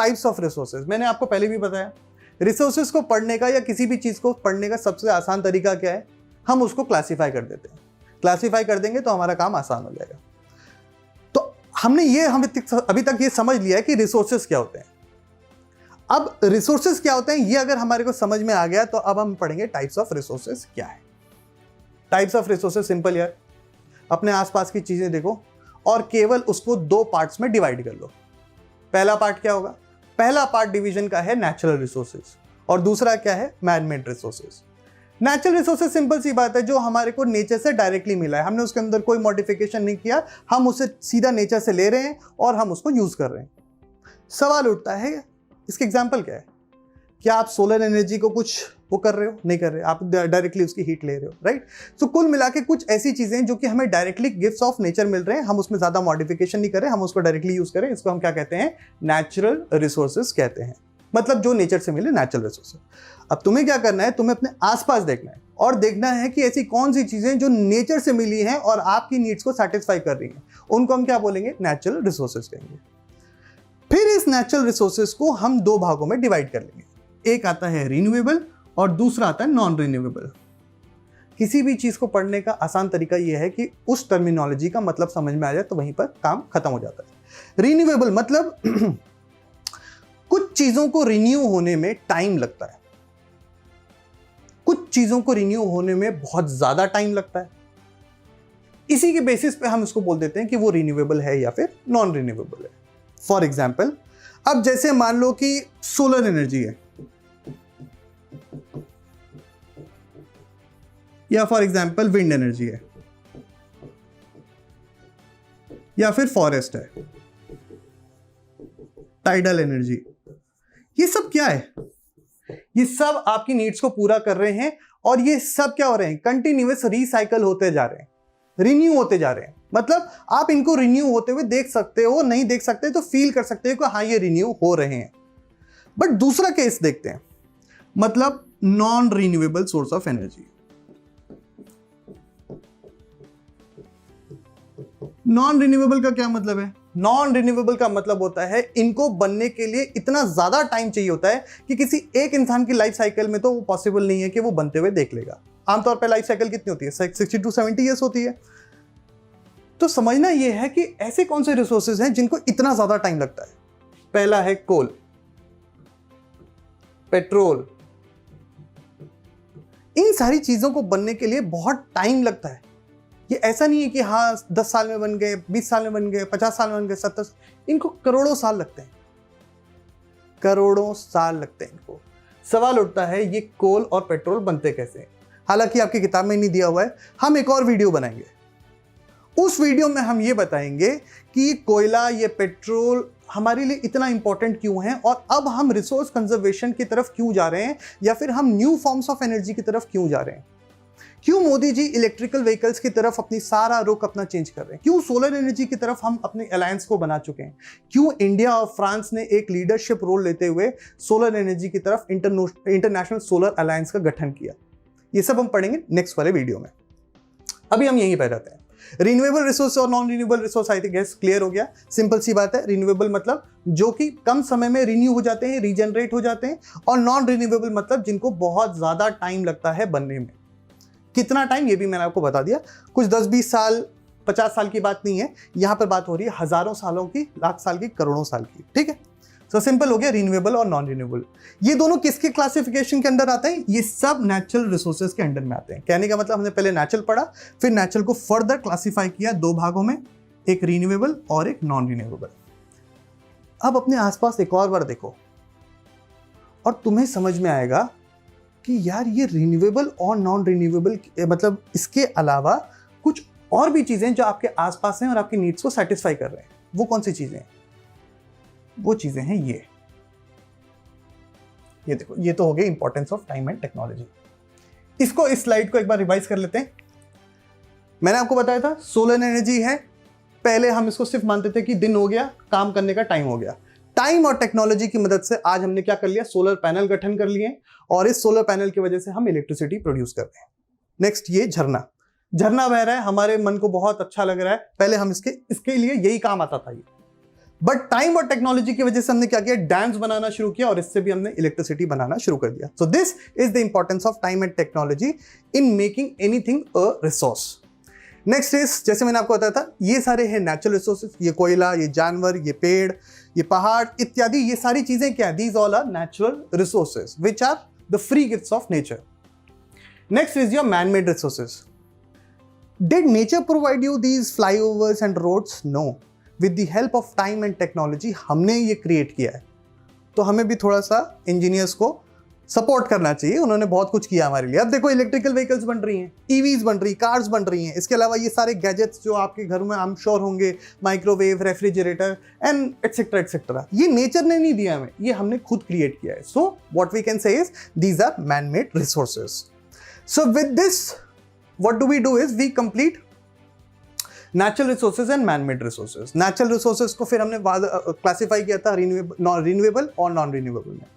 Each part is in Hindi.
टाइप्स ऑफ रिसोर्सेज, मैंने आपको पहले भी बताया, रिसोर्सेज को पढ़ने का या किसी भी चीज को पढ़ने का सबसे आसान तरीका क्या है, हम उसको क्लासीफाई कर देते हैं। क्लासीफाई कर देंगे तो हमारा काम आसान हो जाएगा। तो हमने ये अभी तक ये समझ लिया है कि रिसोर्सेज क्या होते हैं। अब रिसोर्सेज क्या होते हैं ये अगर हमारे को समझ में आ गया तो अब हम पढ़ेंगे टाइप्स ऑफ रिसोर्सेज क्या है। टाइप्स ऑफ रिसोर्सेज सिंपल यार, अपने आसपास की चीजें देखो और केवल उसको दो पार्ट्स में डिवाइड कर लो। पहला पार्ट क्या होगा, पहला पार्ट डिवीजन का है नेचुरल रिसोर्सेज और दूसरा क्या है man made resources. Natural resources simple सी बात है, जो हमारे को नेचर से डायरेक्टली मिला है, हमने उसके अंदर कोई मॉडिफिकेशन नहीं किया, हम उसे सीधा नेचर से ले रहे हैं और हम उसको यूज कर रहे हैं। सवाल उठता है इसके एग्जाम्पल क्या है, क्या आप सोलर एनर्जी को कुछ वो कर रहे हो, नहीं कर रहे, आप डायरेक्टली उसकी हीट ले रहे हो, राइट। सो कुल मिला के कुछ ऐसी चीजें जो कि हमें डायरेक्टली गिफ्ट्स ऑफ नेचर मिल रहे हैं, हम उसमें ज्यादा मॉडिफिकेशन नहीं कर रहे, हम उसको डायरेक्टली यूज करें, इसको हम क्या कहते हैं, नेचुरल रिसोर्सेज कहते हैं। मतलब जो नेचर से मिले नेचुरल रिसोर्सेज। अब तुम्हें क्या करना है, तुम्हें अपने आसपास देखना है और देखना है कि ऐसी कौन सी चीजें जो नेचर से मिली हैं और आपकी नीड्स को सेटिस्फाई कर रही हैं, उनको हम क्या बोलेंगे, नेचुरल रिसोर्सेज कहेंगे। फिर इस नेचुरल रिसोर्सेज को हम दो भागों में डिवाइड कर लेंगे, एक आता है रिन्यूएबल और दूसरा आता है नॉन रिन्यूएबल। किसी भी चीज को पढ़ने का आसान तरीका यह है कि उस टर्मिनोलॉजी का मतलब समझ में आ जाए तो वहीं पर काम खत्म हो जाता है। रिन्यूएबल मतलब कुछ चीजों को रिन्यू होने में टाइम लगता है, कुछ चीजों को रिन्यू होने में बहुत ज्यादा टाइम लगता है, इसी के बेसिस पे हम इसको बोल देते हैं कि वो रिन्यूएबल है या फिर नॉन रिन्यूएबल है। फॉर एग्जाम्पल, अब जैसे मान लो कि सोलर एनर्जी है, या फॉर एग्जाम्पल विंड एनर्जी है, या फिर फॉरेस्ट है, टाइडल एनर्जी, ये सब क्या है, ये सब आपकी नीड्स को पूरा कर रहे हैं और ये सब क्या हो रहे हैं, कंटिन्यूअस रिसाइकल होते जा रहे हैं, रिन्यू होते जा रहे हैं। मतलब आप इनको रिन्यू होते हुए देख सकते हो, नहीं देख सकते तो फील कर सकते हो कि हाँ ये रिन्यू हो रहे हैं। बट दूसरा केस देखते हैं, मतलब non renewable source of energy. Non renewable का क्या मतलब है, नॉन रिन्यूएबल का मतलब होता है इनको बनने के लिए इतना ज्यादा टाइम चाहिए होता है कि किसी एक इंसान की लाइफ साइकिल में तो वो पॉसिबल नहीं है कि वो बनते हुए देख लेगा। आमतौर पर लाइफ साइकिल कितनी होती है, 60 to 70 ईयर्स होती है। तो समझना यह है कि ऐसे कौन से रिसोर्सेज हैं जिनको इतना ज्यादा टाइम लगता है। पहला है कोल, पेट्रोल, इन सारी चीजों को बनने के लिए बहुत टाइम लगता है। ये ऐसा नहीं है कि हाँ 10 साल में बन गए, 20 साल में बन गए, 50 साल में बन गए, 70, इनको करोड़ों साल लगते हैं, करोड़ों साल लगते हैं इनको। सवाल उठता है ये कोल और पेट्रोल बनते कैसे हैं? हालांकि आपकी किताब में नहीं दिया हुआ है, हम एक और वीडियो बनाएंगे, उस वीडियो में हम ये बताएंगे कि कोयला, ये पेट्रोल हमारे लिए इतना इंपॉर्टेंट क्यों है और अब हम रिसोर्स कंजर्वेशन की तरफ क्यों जा रहे हैं या फिर हम न्यू फॉर्म्स ऑफ एनर्जी की तरफ क्यों जा रहे हैं। क्यों मोदी जी इलेक्ट्रिकल व्हीकल्स की तरफ अपनी सारा रुख अपना चेंज कर रहे हैं, क्यों सोलर एनर्जी की तरफ हम अपने अलायंस को बना चुके हैं, क्यों इंडिया और फ्रांस ने एक लीडरशिप रोल लेते हुए सोलर एनर्जी की तरफ इंटरनेशनल सोलर अलायंस का गठन किया। ये सब हम पढ़ेंगे नेक्स्ट वाले वीडियो में। अभी हम यहीं पर रहते हैं। रिन्यूएबल रिसोर्स और non renewable resource I think clear हो गया। सिंपल सी बात है, रिन्यूएबल मतलब जो कि कम समय में रिन्यू हो जाते हैं, रीजनरेट हो जाते हैं, और नॉन रिन्यूएबल मतलब जिनको बहुत ज्यादा टाइम लगता है बनने में। कितना टाइम ये भी मैंने आपको बता दिया, कुछ 10-20 साल 50 साल की बात नहीं है, यहां पर बात हो रही है हजारों सालों की, लाख साल की, करोड़ों साल की। ठीक है, तो सिंपल हो गया रिन्यूएबल और नॉन रिन्यूएबल। ये दोनों किसके क्लासिफिकेशन के अंदर आते हैं, ये सब नेचुरल रिसोर्सेज के अंडर में आते हैं। कहने का मतलब हमने पहले नेचुरल पढ़ा, फिर नेचुरल को फर्दर क्लासिफाई किया दो भागों में, एक रिन्यूएबल और एक नॉन रिन्यूएबल। अब अपने आसपास एक और बार देखो और तुम्हें समझ में आएगा कि यार ये रिन्यूएबल और नॉन रिन्यूएबल मतलब इसके अलावा कुछ और भी चीजें जो आपके आसपास हैं और आपकी नीड्स को सेटिस्फाई कर रहे हैं। वो कौन सी चीजें हैं? वो चीजें हैं ये देखो, ये तो हो गई importance of time and technology. इसको, इस स्लाइड को एक बार रिवाइज कर लेते हैं। मैंने आपको बताया था सोलर एनर्जी है, पहले हम इसको सिर्फ मानते थे कि दिन हो गया, काम करने का टाइम हो गया। टाइम और टेक्नोलॉजी की मदद से आज हमने क्या कर लिया, सोलर पैनल गठन कर लिए और इस सोलर पैनल की वजह से हम इलेक्ट्रिसिटी प्रोड्यूस कर रहे हैं। नेक्स्ट, ये झरना बह रहा है, हमारे मन को बहुत अच्छा लग रहा है। पहले हम इसके लिए यही काम आता था। ये बट टाइम और टेक्नोलॉजी की वजह से हमने क्या किया, डैम्स बनाना शुरू किया और इससे भी हमने इलेक्ट्रिसिटी बनाना शुरू कर दिया. So this is the importance of time and technology in making anything a resource. Next is, जैसे मैंने आपको बताया था, ये सारे हैं नेचुरल रिसोर्सेज. ये कोयला, ये जानवर, ये पेड़, ये पहाड़ इत्यादि, ये सारी चीजें क्या है, these all are natural resources which are the free gifts of nature. Next is your man made resources. Did nature provide you these flyovers and roads? No. With the help of time and technology हमने ये क्रिएट किया है. तो हमें भी थोड़ा सा इंजीनियर्स को सपोर्ट करना चाहिए, उन्होंने बहुत कुछ किया हमारे लिए. अब देखो इलेक्ट्रिकल व्हीकल्स बन रही हैं, ईवीज बन रही, कार्स बन रही हैं. इसके अलावा ये सारे गैजेट्स जो आपके घर में आई एम श्योर होंगे, microwave, refrigerator and etcetera etcetera, ये नेचर ने नहीं दिया हमें, ये हमने खुद क्रिएट किया है. So what we can say is these are man made resources. So with this what do we do is we complete natural resources and man made resources. Natural resources को फिर हमने क्लासीफाई किया था रिन्यूएबल और नॉन रिन्यूएबल में.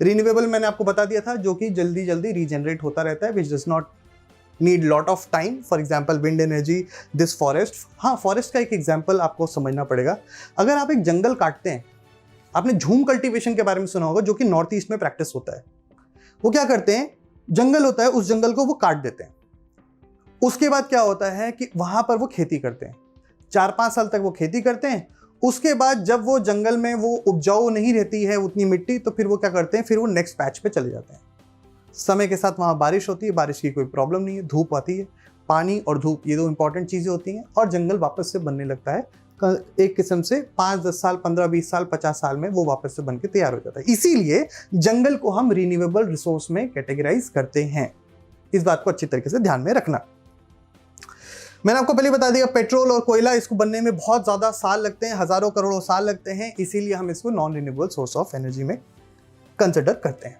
रिन्यूएबल मैंने आपको बता दिया था जो कि जल्दी जल्दी रीजनरेट होता रहता है, which does not need lot of time. For example wind energy, this forest. हाँ, फॉरेस्ट का एक एग्जाम्पल आपको समझना पड़ेगा. अगर आप एक जंगल काटते हैं, आपने झूम कल्टीवेशन के बारे में सुना होगा जो कि नॉर्थ ईस्ट में प्रैक्टिस होता है. वो क्या करते हैं, जंगल होता है, उस जंगल को वो काट देते हैं. उसके बाद क्या होता है कि वहां पर वो खेती करते हैं, 4-5 साल तक वो खेती करते हैं. उसके बाद जब वो जंगल में वो उपजाऊ नहीं रहती है उतनी मिट्टी, तो फिर वो क्या करते हैं, फिर वो नेक्स्ट पैच पे चले जाते हैं. समय के साथ वहाँ बारिश होती है, बारिश की कोई प्रॉब्लम नहीं है, धूप आती है. पानी और धूप ये दो इंपॉर्टेंट चीज़ें होती हैं और जंगल वापस से बनने लगता है. एक किस्म से 5-10 साल, 15-20 साल, 50 साल में वो वापस से बन के तैयार हो जाता है. इसीलिए जंगल को हम रिन्यूएबल रिसोर्स में कैटेगराइज करते हैं. इस बात को अच्छी तरीके से ध्यान में रखना. मैंने आपको पहले बता दिया, पेट्रोल और कोयला इसको बनने में बहुत ज़्यादा साल लगते हैं, हज़ारों करोड़ों साल लगते हैं. इसीलिए हम इसको non renewable source of energy में कंसिडर करते हैं.